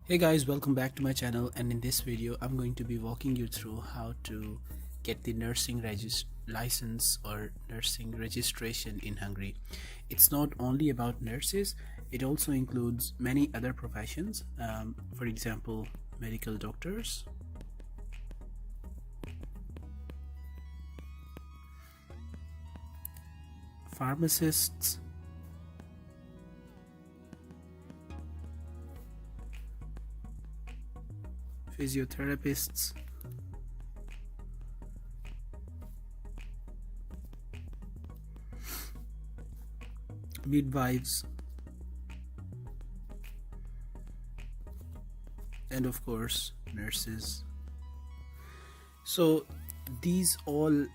Hey guys, welcome back to my channel, and in this video I'm going to be walking you through how to get the nursing license or nursing registration in Hungary. It's not only about nurses, it also includes many other professions, for example medical doctors, pharmacists, physiotherapists, midwives, and of course nurses. So these all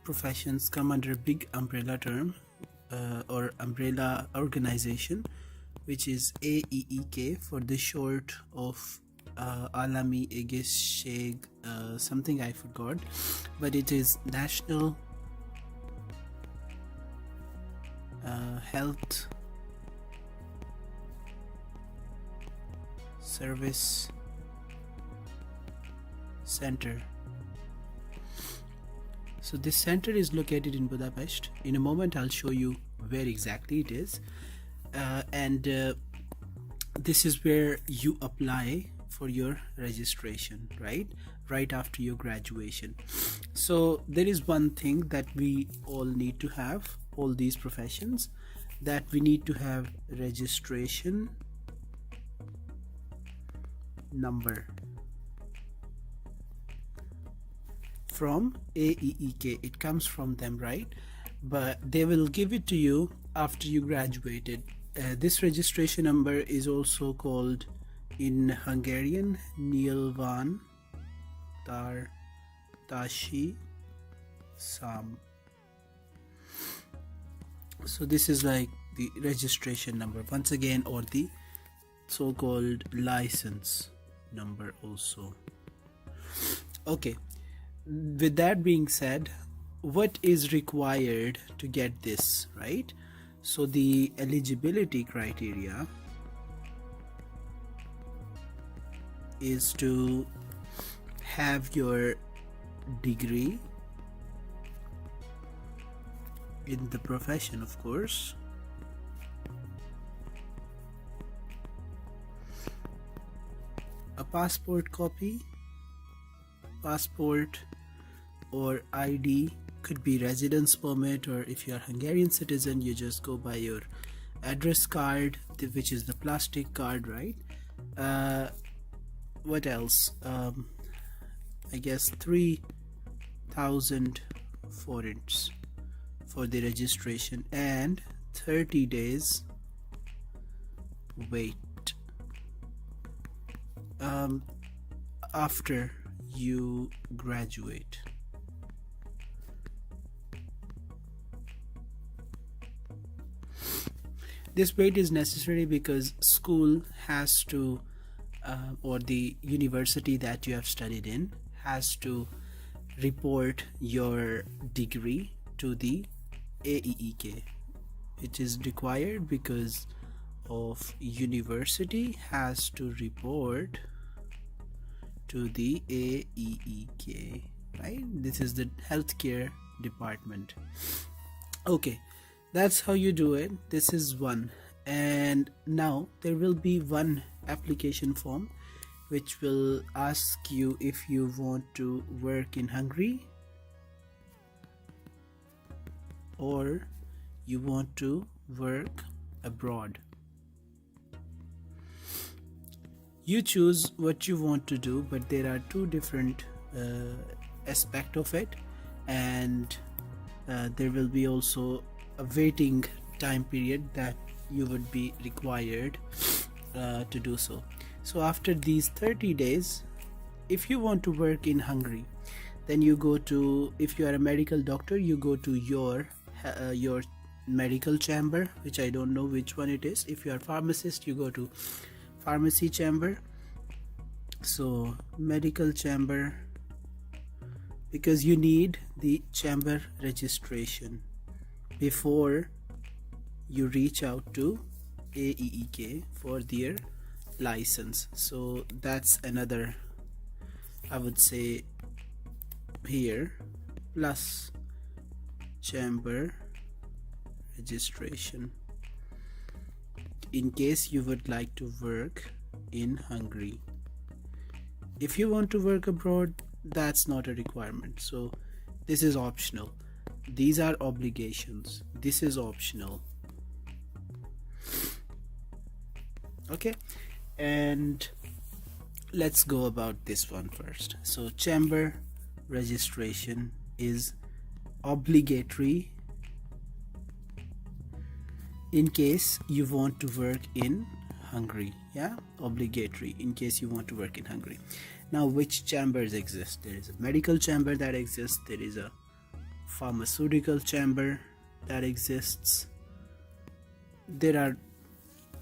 professions come under a big umbrella term or umbrella organization, which is AEEK for the short of Alami Egesheg, something I forgot, but it is National Health Service Center. So this center is located in Budapest. In a moment I'll show you where exactly it is, and this is where you apply for your registration, right after your graduation. So there is one thing that we all need to have, all these professions, that we need to have registration number from AEEK. It comes from them, right? But they will give it to you after you graduated. This registration number is also called in Hungarian Nyilván Tartási Szám. So this is like the registration number once again, or the so-called license number also. Okay, with that being said, what is required to get this, right? So the eligibility criteria is to have your degree in the profession, of course, a passport copy, passport or ID, could be residence permit, or if you are Hungarian citizen you just go by your address card, which is the plastic card, right? What else? I guess 3,000 forints for the registration and 30 days wait after you graduate. This wait is necessary because school has to or the university that you have studied in has to report your degree to the AEEK. It is required because of university has to report to the AEEK, right? This is the healthcare department. Okay, that's how you do it. This is one. And now there will be one application form which will ask you if you want to work in Hungary or you want to work abroad. You choose what you want to do, but there are two different aspects of it, and there will be also a waiting time period that you would be required to do so. So after these 30 days, if you want to work in Hungary, then you go to, if you are a medical doctor, you go to your medical chamber, which I don't know which one it is. If you are pharmacist, you go to pharmacy chamber. So medical chamber, because you need the chamber registration before you reach out to AEEK for their license. So that's another, I would say, here, plus chamber registration in case you would like to work in Hungary. If you want to work abroad, that's not a requirement. So this is optional. These are obligations. This is optional. Okay, and let's go about this one first. So chamber registration is obligatory in case you want to work in Hungary. Yeah, obligatory in case you want to work in Hungary. Now, which chambers exist? There is a medical chamber that exists, there is a pharmaceutical chamber that exists, there are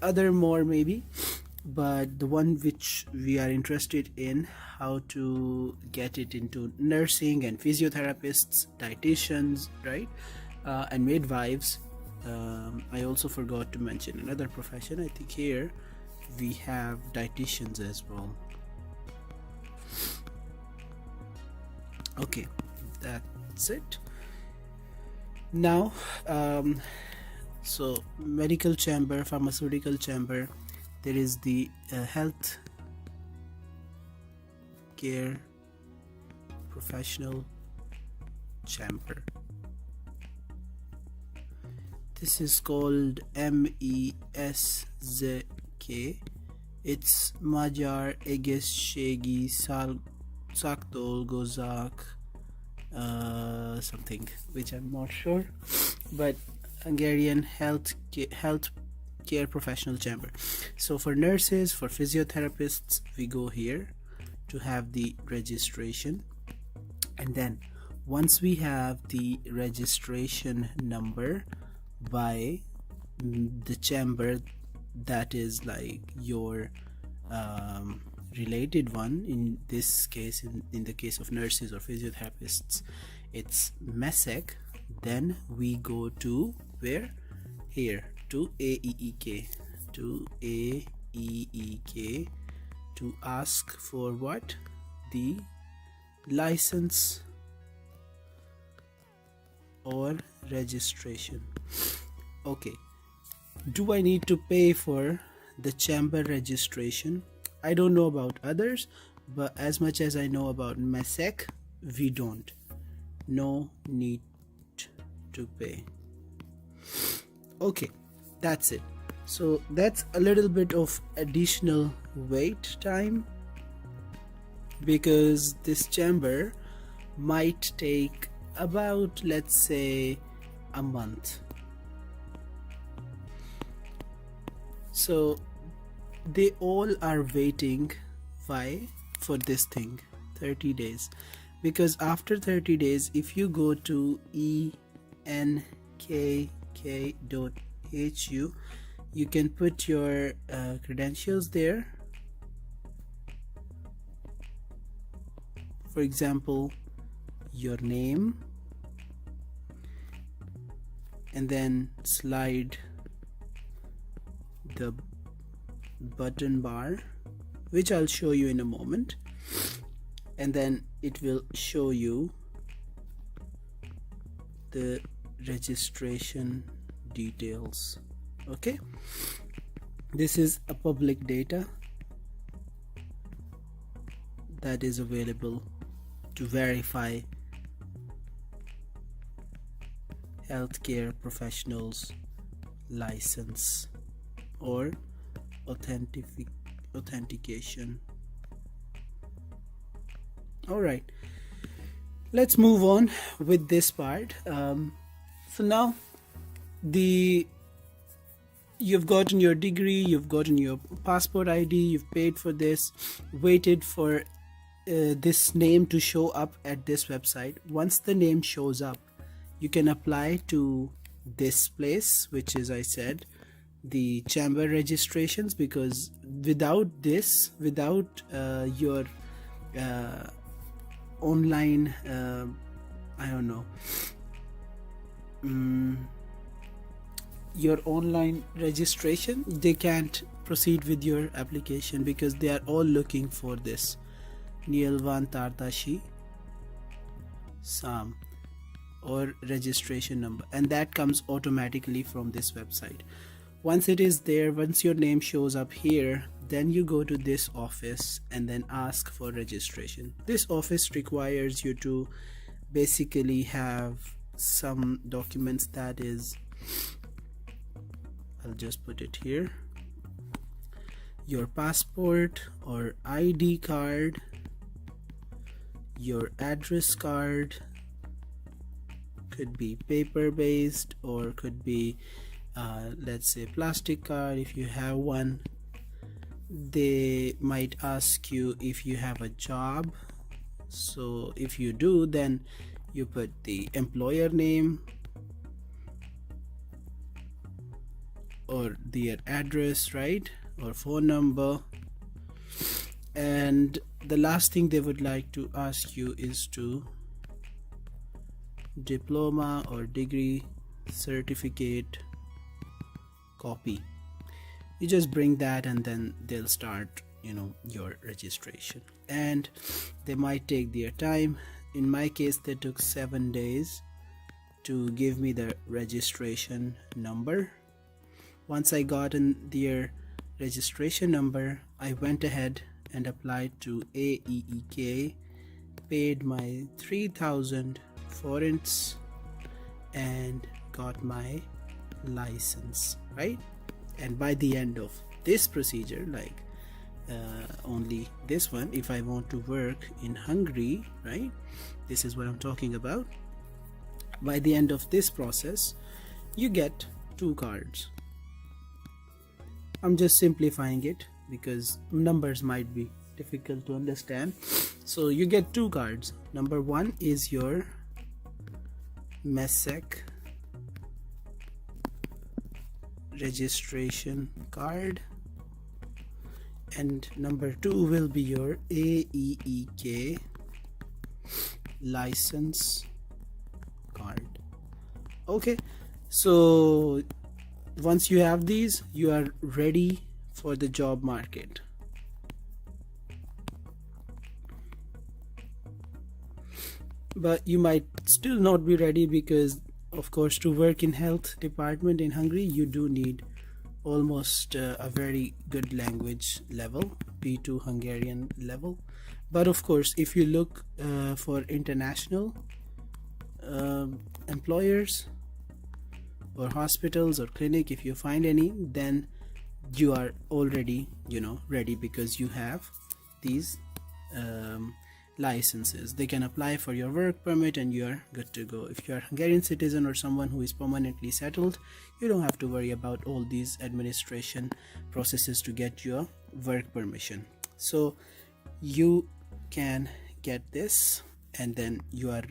other more maybe, but the one which we are interested in, how to get it into nursing and physiotherapists, dietitians, right, and midwives. I also forgot to mention another profession. I think here we have dietitians as well. Okay, that's it. Now so medical chamber, pharmaceutical chamber, there is the health care professional chamber. This is called MESZK. It's Magyar Egészségi Szaktól Gozak something which I'm not sure, but Hungarian health care professional chamber. So for nurses, for physiotherapists, we go here to have the registration, and then once we have the registration number by the chamber that is like your related one, in this case, in the case of nurses or physiotherapists, it's MESZK. Then we go to where? Here, to AEEK, to AEEK, to ask for what? The license or registration. Okay, do I need to pay for the chamber registration? I don't know about others, but as much as I know about MESZK, we don't. No need to pay. Okay, that's it. So that's a little bit of additional wait time, because this chamber might take about, let's say, a month. So they all are waiting. Why? For this thing, 30 days. Because after 30 days, if you go to enkk.hu, you can put your credentials there. For example, your name, and then slide the button bar, which I'll show you in a moment, and then it will show you the registration details. Okay, this is a public data that is available to verify healthcare professionals license or authentication. All right, let's move on with this part. So now you've gotten your degree, you've gotten your passport ID, you've paid for this, waited for this name to show up at this website. Once the name shows up, you can apply to this place, which is, I said, the chamber registrations, because without this, without your online your online registration, they can't proceed with your application because they are all looking for this Nielvan Tartashi Sam or registration number, and that comes automatically from this website. Once it is there, once your name shows up here, then you go to this office and then ask for registration. This office requires you to basically have some documents, that is, I'll just put it here, your passport or ID card, your address card, could be paper based or could be let's say plastic card if you have one. They might ask you if you have a job, so if you do, then you put the employer name or their address, right, or phone number. And the last thing they would like to ask you is to diploma or degree certificate copy. You just bring that and then they'll start your registration, and they might take their time. In my case, they took 7 days to give me the registration number. Once I got in their registration number, I went ahead and applied to AEEK, paid my 3,000 forints and got my license, right? And by the end of this procedure, like only this one, if I want to work in Hungary, right, this is what I'm talking about. By the end of this process, you get 2 cards. I'm just simplifying it because numbers might be difficult to understand. So you get 2 cards. Number 1 is your MESZK registration card, and number 2 will be your AEEK license card. Okay, so once you have these, you are ready for the job market. But you might still not be ready because, of course, to work in health department in Hungary, you do need almost a very good language level, B2 Hungarian level. But of course, if you look for international employers or hospitals or clinic, if you find any, then you are already ready because you have these licenses. They can apply for your work permit and you are good to go. If you are Hungarian citizen or someone who is permanently settled, you don't have to worry about all these administration processes to get your work permission. So you can get this, and then you are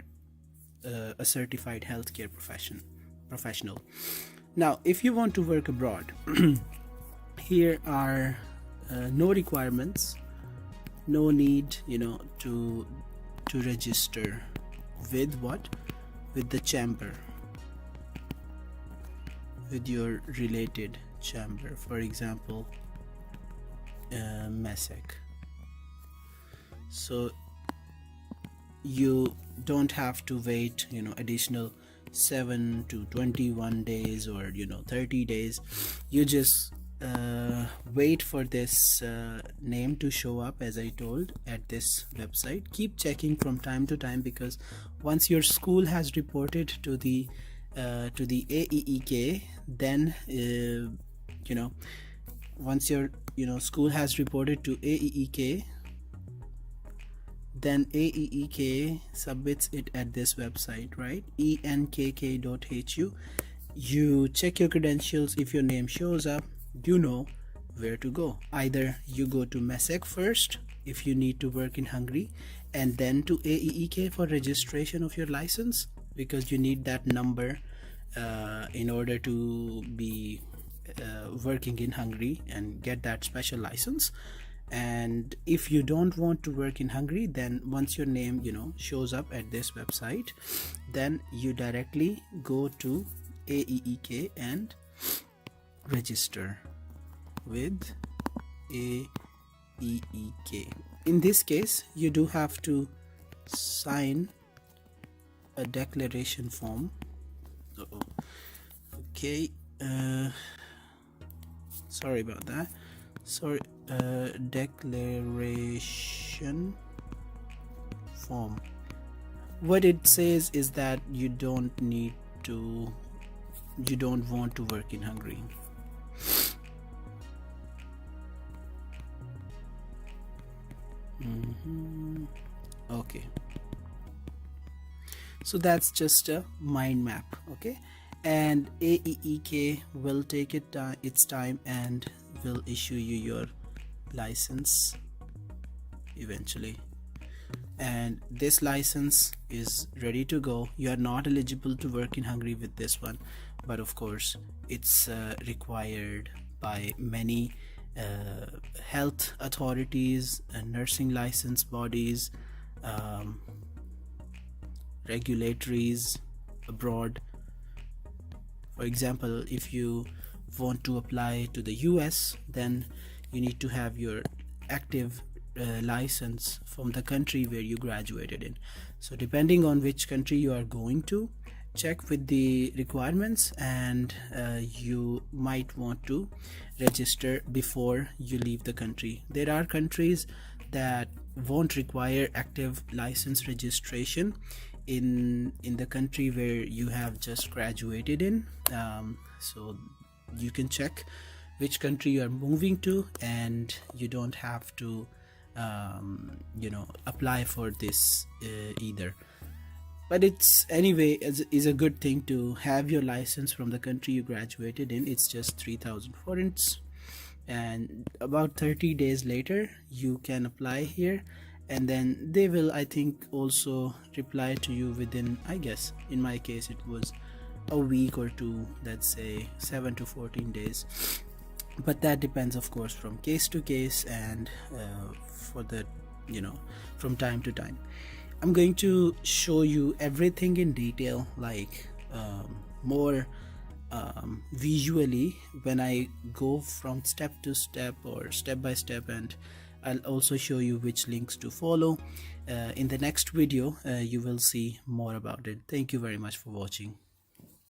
a certified healthcare professional. Now, if you want to work abroad, here are no requirements, no need to register with what, with the chamber, with your related chamber, for example MESZK. So you don't have to wait additional 7 to 21 days or 30 days. You just wait for this name to show up, as I told, at this website. Keep checking from time to time, because once your school has reported to the AEEK, then once your school has reported to AEEK, then AEEK submits it at this website, right? enkk.hu. You check your credentials. If your name shows up, you know where to go. Either you go to MESZK first if you need to work in Hungary, and then to AEEK for registration of your license, because you need that number in order to be working in Hungary and get that special license. And if you don't want to work in Hungary, then once your name shows up at this website, then you directly go to AEEK and register with AEEK. In this case, you do have to sign a declaration form. Okay, sorry about that. Declaration form. What it says is that you don't want to work in Hungary. Okay, so that's just a mind map. Okay, and AEEK will take its time and will issue you your license eventually, and this license is ready to go. You are not eligible to work in Hungary with this one, but of course it's required by many health authorities and nursing license bodies, regulatories abroad. For example, if you want to apply to the US, then you need to have your active license from the country where you graduated in. So depending on which country you are going to, check with the requirements, and you might want to register before you leave the country. There are countries that won't require active license registration in the country where you have just graduated in, so you can check which country you are moving to, and you don't have to apply for this either. But it's anyway is a good thing to have your license from the country you graduated in. It's just 3,000 forints, and about 30 days later you can apply here, and then they will, I think, also reply to you within, I guess in my case it was a week or two, let's say 7 to 14 days. But that depends, of course, from case to case, and from time to time. I'm going to show you everything in detail, like more visually, when I go from step to step or step by step, and I'll also show you which links to follow. In the next video, you will see more about it. Thank you very much for watching.